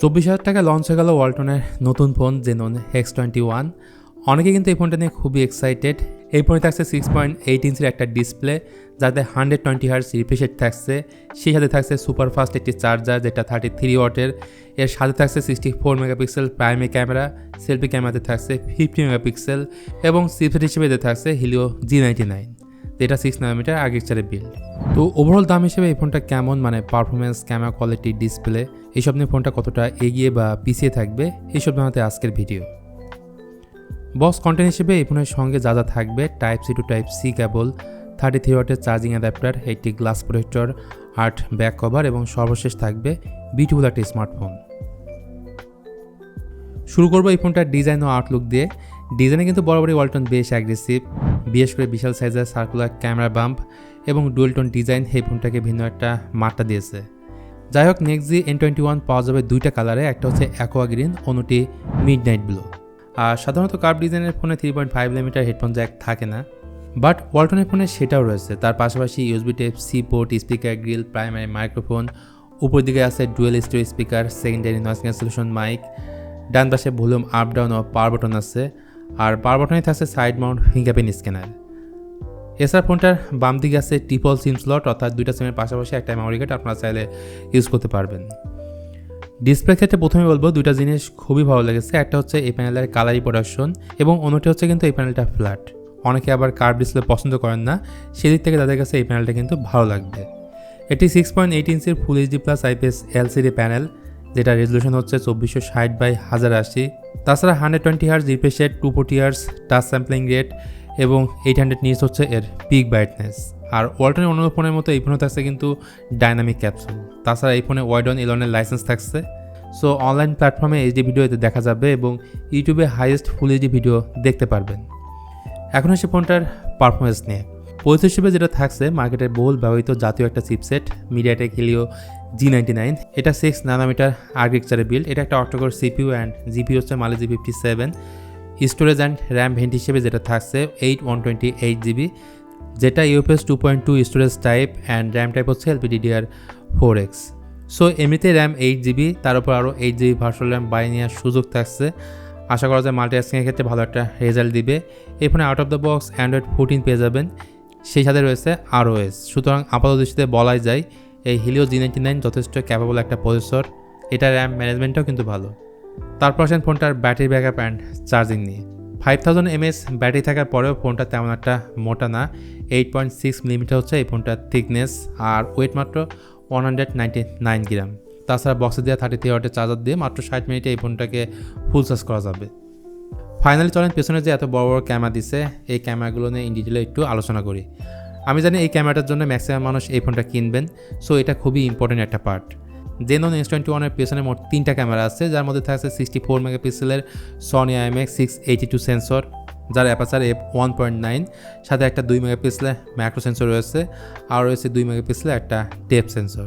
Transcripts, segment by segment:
24,000 টাকা লঞ্চ হয়ে গেল ওয়ালটনের নতুন ফোন জেনন X21। অনেকে কিন্তু এই ফোনটা নিয়ে খুবই এক্সাইটেড। এই ফোনে থাকছে 6.8 ইঞ্চির একটা ডিসপ্লে, যাতে 120 হার্জ রিফ্রেশ রেট থাকছে। সেই সাথে থাকছে সুপার ফাস্ট একটি চার্জার, যেটা 33 ওয়াটের। এর সাথে থাকছে 64 মেগাপিক্সেল প্রাইমারি ক্যামেরা, সেলফি ক্যামেরাতে থাকছে 50 মেগাপিক্সেল এবং চিপসেট হিসেবে থাকছে হিলিও G99, যেটা 6 নানোমিটার আর্কিটেকচারে বিল্ড। তো ওভারঅল দাম হিসেবে এই ফোনটা কেমন, মানে পারফরমেন্স, ক্যামেরা কোয়ালিটি, ডিসপ্লে, এইসব নিয়ে ফোনটা কতটা এগিয়ে বা পিছিয়ে থাকবে, এইসব জানাতে আজকের ভিডিও। বক্স কন্টেন্ট হিসেবে এই ফোনের সঙ্গে যা যা থাকবে: type C to type C cable, 33 ওয়াটের চার্জিং অ্যাডাপ্টার, একটি গ্লাস প্রোটেক্টর, 8 ব্যাক কভার এবং সর্বশেষ থাকবে বিউটিফুল একটা স্মার্টফোন। শুরু করবো এই ফোনটার ডিজাইন ও আউটলুক দিয়ে। ডিজাইনে কিন্তু বরাবরই ওয়ালটন বেশ অ্যাগ্রেসিভ, বিশেষ করে বিশাল সাইজের সার্কুলার ক্যামেরা বাম্প এবং ডুয়েল টোন ডিজাইন এই ফোনটাকে ভিন্ন একটা মাত্রা দিয়েছে। যাই হোক, নেক্সট N21 পাওয়া যাবে দুইটা কালারে, একটা হচ্ছে অ্যাকোয়া গ্রিন, অন্যটি মিড নাইট ব্লু। আর সাধারণত কার্ভ ডিজাইনের ফোনে 3.5 মিলিমিটার হেডফোন জ্যাক থাকে না, বাট ওয়ালটনের ফোনে সেটাও রয়েছে। তার পাশাপাশি USB type C port, speaker grill, primary microphone, উপর দিকে আছে dual storage speaker, secondary noise cancellation mic, ডান পাশে ভলিউম আপ ডাউন ও পাওয়ার বাটন আছে। আর পাওয়ার বাটনে থাকছে সাইড মাউন্ট ফিঙ্গারপ্রিন্ট স্ক্যানার। এছাড়া ফোনটার বাম দিকে আছে ট্রিপল সিম স্লট, অর্থাৎ দুইটা সিমের পাশাপাশি একটা মেমোরি কার্ড আপনারা চাইলে ইউজ করতে পারবেন। ডিসপ্লে ক্ষেত্রে প্রথমে বলবো দুইটা জিনিস খুবই ভালো লেগেছে। একটা হচ্ছে এই প্যানেলের কালার রিপ্রোডাকশন এবং অন্যটি হচ্ছে কিন্তু এই প্যানেলটা ফ্ল্যাট। অনেকে আবার কার্ভ ডিসপ্লে পছন্দ করেন না, সেদিক থেকে তাদের কাছে এই প্যানেলটা কিন্তু ভালো লাগবে। এটি 6.8 ইঞ্চির full HD plus IPS LCD panel, যেটা রেজলিউশন হচ্ছে 2460x1080। তাছাড়া 120 hertz refresh rate, 240 hertz touch sampling rate এবং 800 নিটস হচ্ছে এর পিক ব্রাইটনেস। আর ওয়ালটনের অন্য ফোনের মতো এই ফোনে থাকছে কিন্তু ডাইনামিক ক্যাপসুল। তাছাড়া এই ফোনে ওয়াইড অন এলনের লাইসেন্স থাকছে। সো অনলাইন প্ল্যাটফর্মে এইচডি ভিডিও এতে দেখা যাবে এবং ইউটিউবে হাইয়েস্ট ফুল এইচডি ভিডিও দেখতে পারবেন। এখন এসে ফোনটার পারফরমেন্স নিয়ে পরিচিত হিসেবে যেটা থাকছে, মার্কেটের বহুল ব্যবহৃত জাতীয় একটা চিপসেট মিডিয়াটেক হিলিও G99। এটা 6 নানোমিটার আর্কিটেকচারে বিল্ড। এটা একটা অক্টোকোর CPU অ্যান্ড জিপি হচ্ছে Mali G57। Storage and RAM vent হিসেবে যেটা থাকছে 128GB, যেটা UFS 2.2 storage type and RAM type হচ্ছে LPDDR4X। সো এমনিতে র্যাম 8GB, তার উপর আরও 8GB ভার্চুয়াল র্যাম বাড়িয়ে নেওয়ার সুযোগ থাকছে। আশা করা যায় মাল্টিটাস্কিংয়ের ক্ষেত্রে ভালো একটা রেজাল্ট দিবে। এই ফোনে out of the box Android 14 পেয়ে যাবেন, সেই সাথে রয়েছে ROS। সুতরাং আপাতত দৃষ্টিতে বলাই যায় এই হিলিও G99 যথেষ্ট ক্যাপেবল একটা প্রসেসর। এটা র্যাম ম্যানেজমেন্টটাও কিন্তু ভালো। তারপর আসেন ফোনটার ব্যাটারি ব্যাকআপ অ্যান্ড চার্জিং নিয়ে। 5000 mAh ব্যাটারি থাকার পরেও ফোনটা তেমন একটা মোটা না। 8.6 মিলিমিটার হচ্ছে এই ফোনটার থিকনেস, আর ওয়েট মাত্র 199 গ্রাম। তাছাড়া বক্সে দেওয়া 33 ওয়াটের চার্জার দিয়ে মাত্র 60 মিনিটে এই ফোনটাকে ফুল চার্জ করা যাবে। ফাইনালি চলেন পেছনে যে এত বড় বড় ক্যামেরা দিছে, এই ক্যামেরাগুলো নিয়ে ইন ডিটেলে একটু আলোচনা করি। আমি জানি এই ক্যামেরাটার জন্য ম্যাক্সিমাম মানুষ এই ফোনটা কিনবেন, সো এটা খুবই ইম্পর্টেন্ট একটা পার্ট। জেনন X21 এর পেছনে মোট 3টা ক্যামেরা আছে, যার মধ্যে থাকছে 64 মেগাপিক্সেলের Sony IMX682 সেন্সর, যার অ্যাপারচার f1.9, সাথে একটা 2 মেগাপিক্সেলের ম্যাক্রো সেন্সর রয়েছে, আর রয়েছে 2 মেগাপিক্সেলের একটা ডেপথ সেন্সর,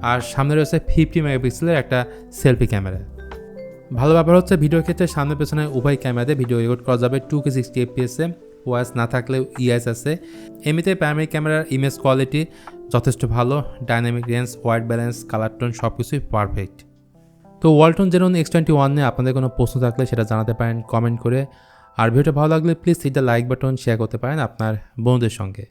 আর সামনে রয়েছে 50 মেগাপিক্সেলের একটা সেলফি ক্যামেরা। ভালো ব্যাপার হচ্ছে ভিডিওর ক্ষেত্রে সামনে পেছনে উভয় ক্যামেরাতে ভিডিও রেকর্ড করা যাবে 2K 60 FPS এ। ওয়াইস না থাকলেও EIS আছে। এমনিতে প্রাইমারি ক্যামেরার ইমেজ কোয়ালিটি যথেষ্ট ভালো, dynamic range, white balance, colour tone সব কিছুই পারফেক্ট। তো ওয়ালটন জেনন X21 নিয়ে আপনাদের কোনো প্রশ্ন থাকলে সেটা জানাতে পারেন কমেন্ট করে। আর ভিডিওটা ভালো লাগলে please hit the like button, share করতে পারেন আপনার বন্ধুদের সঙ্গে।